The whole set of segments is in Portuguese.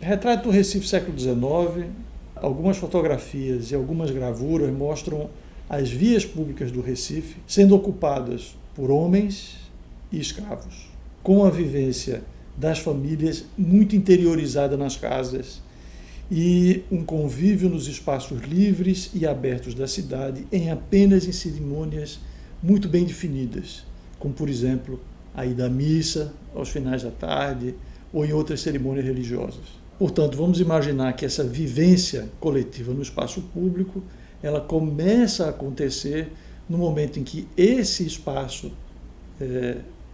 Retrato do Recife século XIX, algumas fotografias e algumas gravuras mostram as vias públicas do Recife sendo ocupadas por homens e escravos, com a vivência das famílias muito interiorizada nas casas e um convívio nos espaços livres e abertos da cidade apenas em cerimônias muito bem definidas, como, por exemplo, a ida à missa aos finais da tarde ou em outras cerimônias religiosas. Portanto, vamos imaginar que essa vivência coletiva no espaço público, ela começa a acontecer no momento em que esse espaço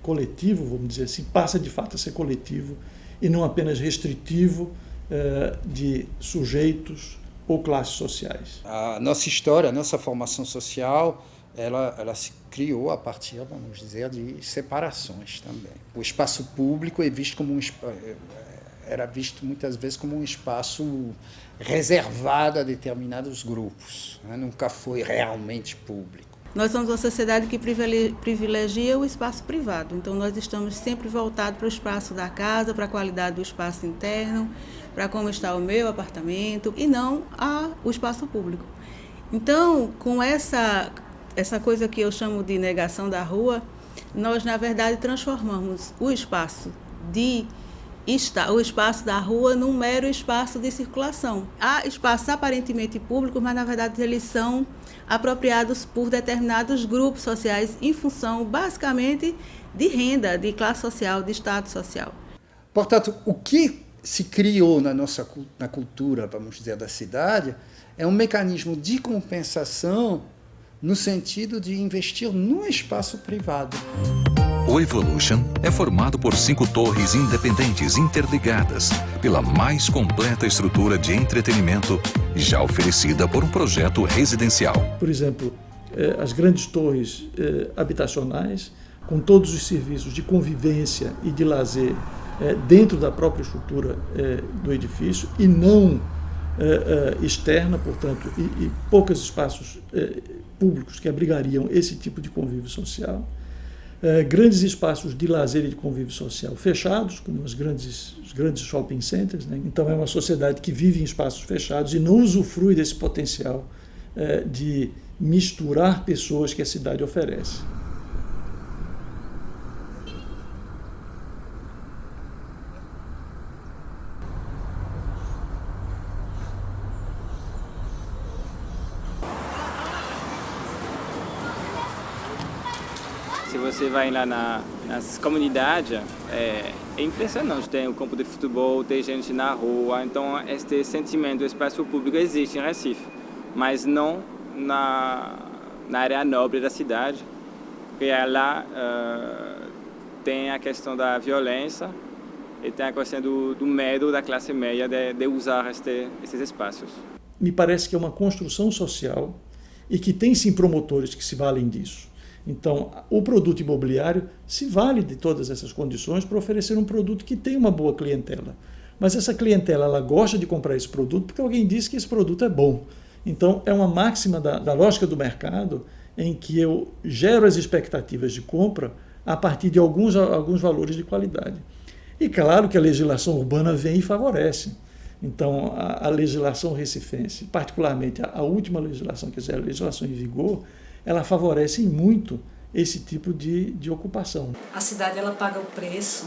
coletivo, vamos dizer assim, passa de fato a ser coletivo e não apenas restritivo de sujeitos ou classes sociais. A nossa história, a nossa formação social, ela se criou a partir, vamos dizer, de separações também. O espaço público era visto muitas vezes como um espaço reservado a determinados grupos, né? Nunca foi realmente público. Nós somos uma sociedade que privilegia o espaço privado, então nós estamos sempre voltados para o espaço da casa, para a qualidade do espaço interno, para como está o meu apartamento e não o espaço público. Então, com essa coisa que eu chamo de negação da rua, nós, na verdade, transformamos o espaço da rua num mero espaço de circulação. Há espaços aparentemente públicos, mas, na verdade, eles são apropriados por determinados grupos sociais em função, basicamente, de renda, de classe social, de estado social. Portanto, o que se criou na cultura, vamos dizer, da cidade, é um mecanismo de compensação no sentido de investir no espaço privado. O Evolution é formado por 5 torres independentes interligadas pela mais completa estrutura de entretenimento já oferecida por um projeto residencial. Por exemplo, as grandes torres habitacionais, com todos os serviços de convivência e de lazer dentro da própria estrutura do edifício e não externa, portanto, e poucos espaços públicos que abrigariam esse tipo de convívio social. Grandes espaços de lazer e de convívio social fechados, como os grandes shopping centers, né? Então é uma sociedade que vive em espaços fechados e não usufrui desse potencial de misturar pessoas que a cidade oferece. Se você vai lá nas comunidades, é impressionante. Tem o campo de futebol, tem gente na rua. Então, este sentimento do espaço público existe em Recife, mas não na área nobre da cidade, porque lá tem a questão da violência e tem a questão do medo da classe média de usar esses espaços. Me parece que é uma construção social e que tem sim promotores que se valem disso. Então, o produto imobiliário se vale de todas essas condições para oferecer um produto que tem uma boa clientela. Mas essa clientela ela gosta de comprar esse produto porque alguém disse que esse produto é bom. Então, é uma máxima da lógica do mercado em que eu gero as expectativas de compra a partir de alguns valores de qualidade. E claro que a legislação urbana vem e favorece. Então, a legislação recifense, particularmente a última legislação, quer dizer, a legislação em vigor, ela favorece muito esse tipo de ocupação. A cidade ela paga o preço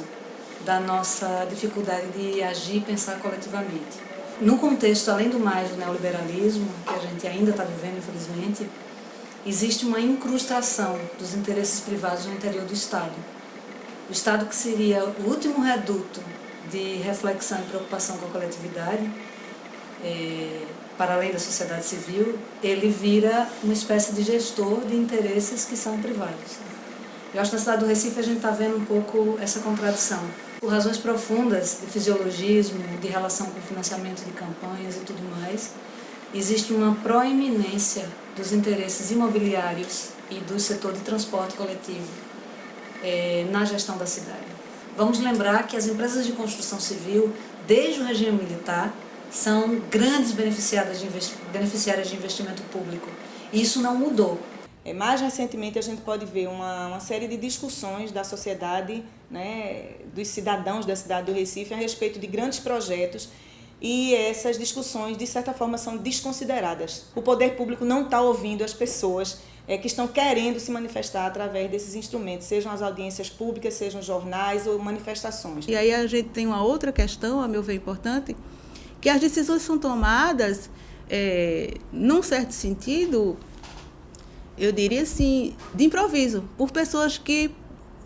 da nossa dificuldade de agir e pensar coletivamente. No contexto, além do mais, do neoliberalismo, que a gente ainda está vivendo, infelizmente, existe uma incrustação dos interesses privados no interior do Estado. O Estado, que seria o último reduto de reflexão e preocupação com a coletividade, para além da sociedade civil, ele vira uma espécie de gestor de interesses que são privados. Eu acho que na cidade do Recife a gente está vendo um pouco essa contradição. Por razões profundas de fisiologismo, de relação com financiamento de campanhas e tudo mais, existe uma proeminência dos interesses imobiliários e do setor de transporte coletivo na gestão da cidade. Vamos lembrar que as empresas de construção civil, desde o regime militar, são grandes beneficiárias de investimento público. E isso não mudou. Mais recentemente, a gente pode ver uma série de discussões da sociedade, né, dos cidadãos da cidade do Recife a respeito de grandes projetos, e essas discussões, de certa forma, são desconsideradas. O poder público não está ouvindo as pessoas que estão querendo se manifestar através desses instrumentos, sejam as audiências públicas, sejam jornais ou manifestações. E aí a gente tem uma outra questão, a meu ver, importante, que as decisões são tomadas, num certo sentido, eu diria assim, de improviso, por pessoas que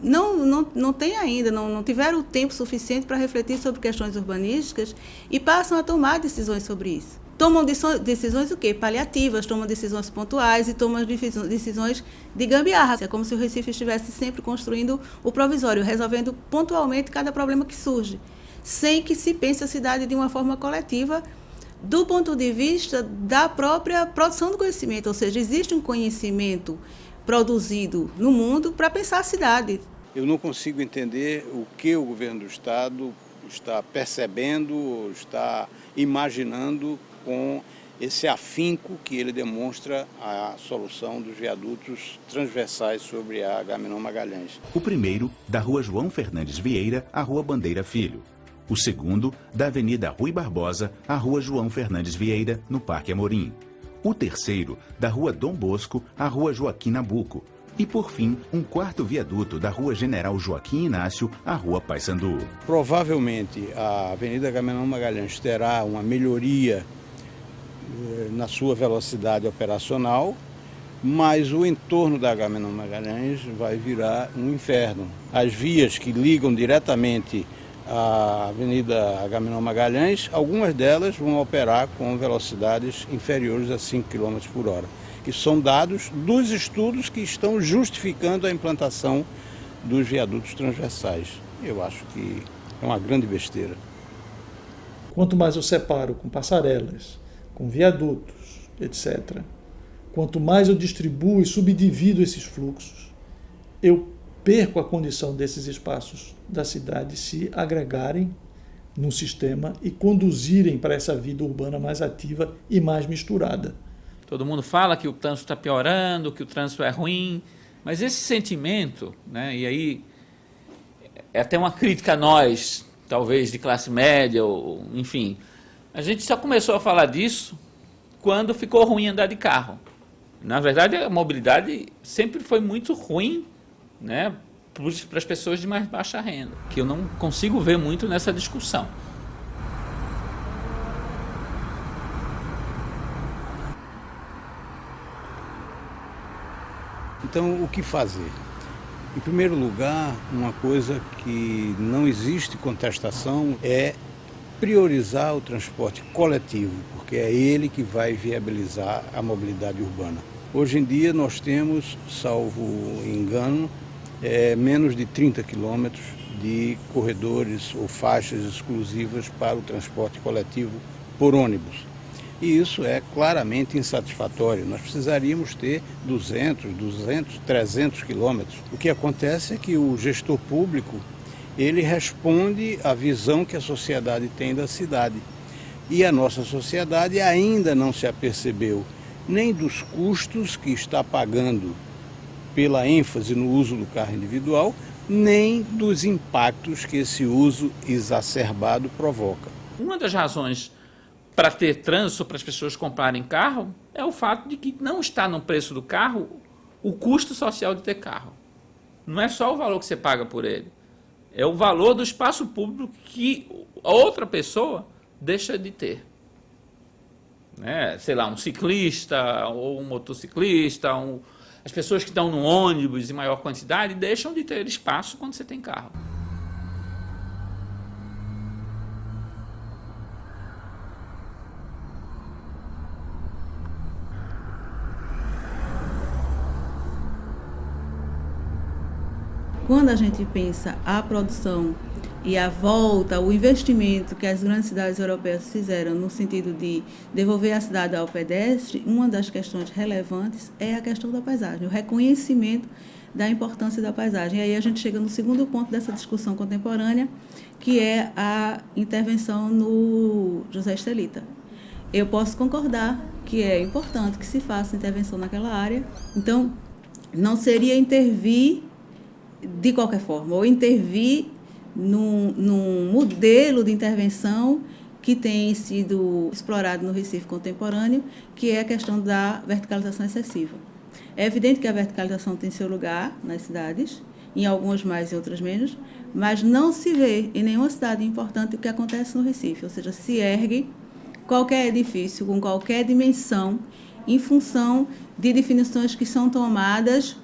não têm ainda, não tiveram o tempo suficiente para refletir sobre questões urbanísticas e passam a tomar decisões sobre isso. Tomam decisões o quê? Paliativas, tomam decisões pontuais e tomam decisões de gambiarra. É como se o Recife estivesse sempre construindo o provisório, resolvendo pontualmente cada problema que surge, sem que se pense a cidade de uma forma coletiva, do ponto de vista da própria produção do conhecimento, ou seja, existe um conhecimento produzido no mundo para pensar a cidade. Eu não consigo entender o que o governo do Estado está percebendo, está imaginando com esse afinco que ele demonstra a solução dos viadutos transversais sobre a Agamenon Magalhães. O primeiro, da Rua João Fernandes Vieira à Rua Bandeira Filho. O segundo, da Avenida Rui Barbosa à Rua João Fernandes Vieira, no Parque Amorim. O terceiro, da Rua Dom Bosco à Rua Joaquim Nabuco. E, por fim, um quarto viaduto da Rua General Joaquim Inácio à Rua Paissandu. Provavelmente a Avenida Agamenon Magalhães terá uma melhoria na sua velocidade operacional, mas o entorno da Agamenon Magalhães vai virar um inferno. As vias que ligam diretamente a Avenida Agamenon Magalhães, algumas delas vão operar com velocidades inferiores a 5 km por hora. Isso são dados dos estudos que estão justificando a implantação dos viadutos transversais. Eu acho que é uma grande besteira. Quanto mais eu separo com passarelas, com viadutos, etc., quanto mais eu distribuo e subdivido esses fluxos, eu perco a condição desses espaços da cidade se agregarem num sistema e conduzirem para essa vida urbana mais ativa e mais misturada. Todo mundo fala que o trânsito está piorando, que o trânsito é ruim, mas esse sentimento, né, e aí é até uma crítica a nós, talvez de classe média, ou, enfim, a gente só começou a falar disso quando ficou ruim andar de carro. Na verdade, a mobilidade sempre foi muito ruim, né, para as pessoas de mais baixa renda, que eu não consigo ver muito nessa discussão. Então, o que fazer? Em primeiro lugar, uma coisa que não existe contestação é priorizar o transporte coletivo, porque é ele que vai viabilizar a mobilidade urbana. Hoje em dia nós temos, salvo engano, menos de 30 quilômetros de corredores ou faixas exclusivas para o transporte coletivo por ônibus. E isso é claramente insatisfatório. Nós precisaríamos ter 200, 300 quilômetros. O que acontece é que o gestor público, ele responde à visão que a sociedade tem da cidade. E a nossa sociedade ainda não se apercebeu nem dos custos que está pagando pela ênfase no uso do carro individual, nem dos impactos que esse uso exacerbado provoca. Uma das razões para ter trânsito, para as pessoas comprarem carro, é o fato de que não está no preço do carro o custo social de ter carro. Não é só o valor que você paga por ele, é o valor do espaço público que a outra pessoa deixa de ter. Né? Sei lá, um ciclista ou um motociclista, as pessoas que estão no ônibus em maior quantidade deixam de ter espaço quando você tem carro. Quando a gente pensa a produção e a volta, o investimento que as grandes cidades europeias fizeram no sentido de devolver a cidade ao pedestre, uma das questões relevantes é a questão da paisagem, o reconhecimento da importância da paisagem. E aí a gente chega no segundo ponto dessa discussão contemporânea, que é a intervenção no José Estelita. Eu posso concordar que é importante que se faça intervenção naquela área. Então, não seria intervir de qualquer forma, ou intervir num modelo de intervenção que tem sido explorado no Recife contemporâneo, que é a questão da verticalização excessiva. É evidente que a verticalização tem seu lugar nas cidades, em algumas mais e outras menos, mas não se vê em nenhuma cidade importante o que acontece no Recife, ou seja, se ergue qualquer edifício com qualquer dimensão em função de definições que são tomadas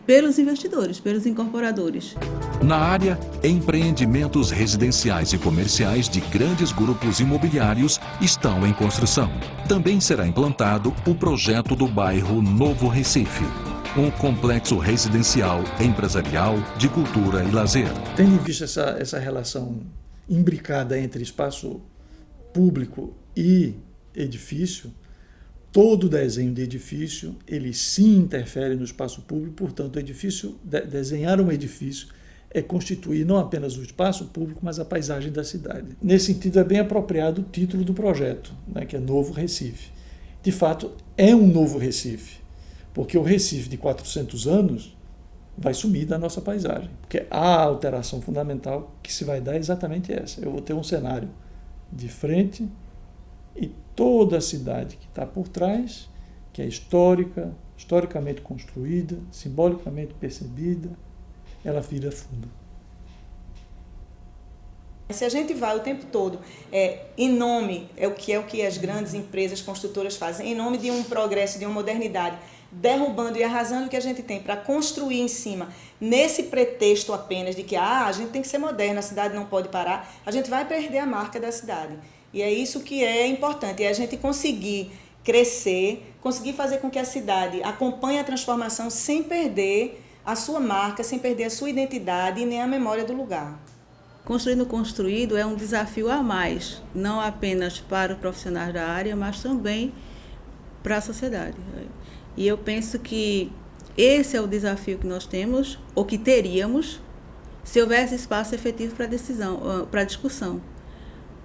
pelos investidores, pelos incorporadores. Na área, empreendimentos residenciais e comerciais de grandes grupos imobiliários estão em construção. Também será implantado o projeto do bairro Novo Recife, um complexo residencial, empresarial, de cultura e lazer. Tendo em vista essa relação imbricada entre espaço público e edifício, todo desenho de edifício, ele sim interfere no espaço público, portanto, desenhar um edifício é constituir não apenas o espaço público, mas a paisagem da cidade. Nesse sentido, é bem apropriado o título do projeto, né, que é Novo Recife. De fato, é um novo Recife, porque o Recife de 400 anos vai sumir da nossa paisagem, porque a alteração fundamental que se vai dar é exatamente essa. Eu vou ter um cenário de frente e toda a cidade que está por trás, que é historicamente construída, simbolicamente percebida, ela vira fundo. Se a gente vai o tempo todo em nome, é o que as grandes empresas construtoras fazem, em nome de um progresso, de uma modernidade, derrubando e arrasando o que a gente tem para construir em cima, nesse pretexto apenas de que a gente tem que ser moderno, a cidade não pode parar, a gente vai perder a marca da cidade. E é isso que é importante, é a gente conseguir crescer, conseguir fazer com que a cidade acompanhe a transformação sem perder a sua marca, sem perder a sua identidade e nem a memória do lugar. Construindo construído é um desafio a mais, não apenas para os profissionais da área, mas também para a sociedade. E eu penso que esse é o desafio que nós temos, ou que teríamos, se houvesse espaço efetivo para discussão.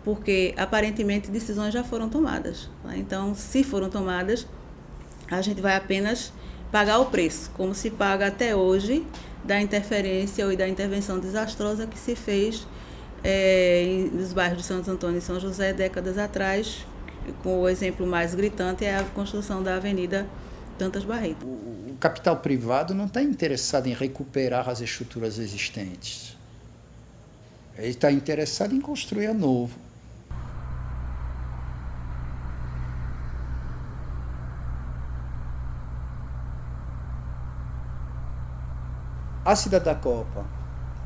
Porque, aparentemente, decisões já foram tomadas. Então, se foram tomadas, a gente vai apenas pagar o preço, como se paga até hoje, da interferência ou da intervenção desastrosa que se fez nos bairros de Santo Antônio e São José décadas atrás, com o exemplo mais gritante é a construção da Avenida Dantas Barreto. O capital privado não está interessado em recuperar as estruturas existentes. Ele está interessado em construir a novo. A Cidade da Copa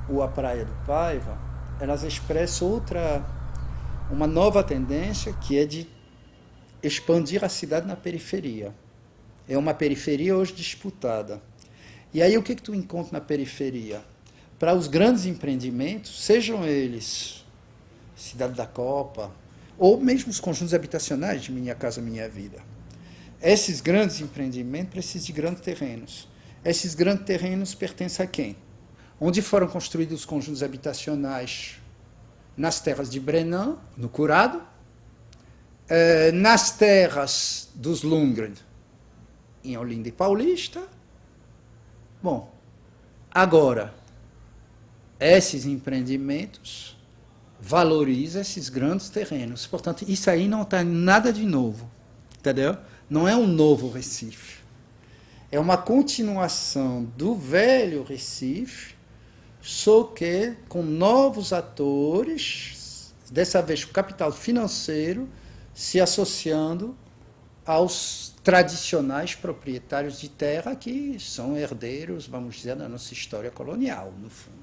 ou a Praia do Paiva, elas expressam uma nova tendência, que é de expandir a cidade na periferia. É uma periferia hoje disputada. E aí o que tu encontra na periferia? Para os grandes empreendimentos, sejam eles Cidade da Copa, ou mesmo os conjuntos habitacionais de Minha Casa Minha Vida, esses grandes empreendimentos precisam de grandes terrenos. Esses grandes terrenos pertencem a quem? Onde foram construídos os conjuntos habitacionais? Nas terras de Brenan, no Curado, nas terras dos Lundgren, em Olinda e Paulista. Bom, agora, esses empreendimentos valorizam esses grandes terrenos. Portanto, isso aí não está nada de novo, entendeu? Não é um novo Recife. É uma continuação do velho Recife, só que com novos atores, dessa vez o capital financeiro, se associando aos tradicionais proprietários de terra, que são herdeiros, vamos dizer, da nossa história colonial, no fundo.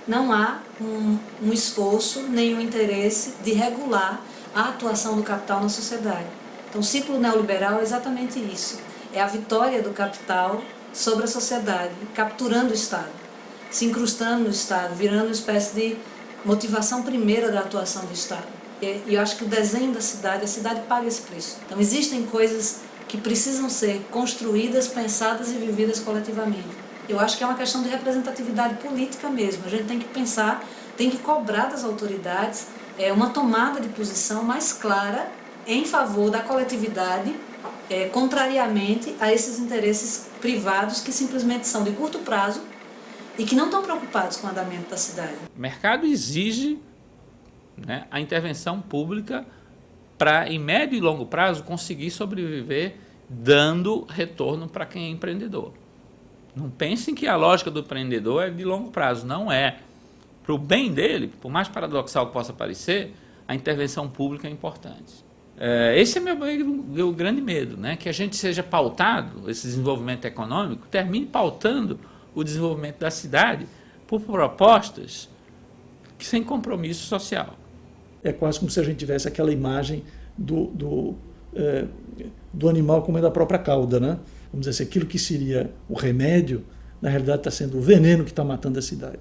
Não há um esforço, nem um interesse de regular a atuação do capital na sociedade. Então, o ciclo neoliberal é exatamente isso. É a vitória do capital sobre a sociedade, capturando o Estado, se incrustando no Estado, virando uma espécie de motivação primeira da atuação do Estado. E eu acho que o desenho da cidade, a cidade paga esse preço. Então existem coisas que precisam ser construídas, pensadas e vividas coletivamente. Eu acho que é uma questão de representatividade política mesmo. A gente tem que pensar, tem que cobrar das autoridades uma tomada de posição mais clara em favor da coletividade contrariamente a esses interesses privados que simplesmente são de curto prazo e que não estão preocupados com o andamento da cidade. O mercado exige, né, a intervenção pública para, em médio e longo prazo, conseguir sobreviver dando retorno para quem é empreendedor. Não pensem que a lógica do empreendedor é de longo prazo, não é. Para o bem dele, por mais paradoxal que possa parecer, a intervenção pública é importante. Esse é meu grande medo, né? Que a gente seja pautado, esse desenvolvimento econômico, termine pautando o desenvolvimento da cidade por propostas sem compromisso social. É quase como se a gente tivesse aquela imagem do animal comendo a própria cauda, né? Vamos dizer assim, aquilo que seria o remédio, na realidade está sendo o veneno que está matando a cidade.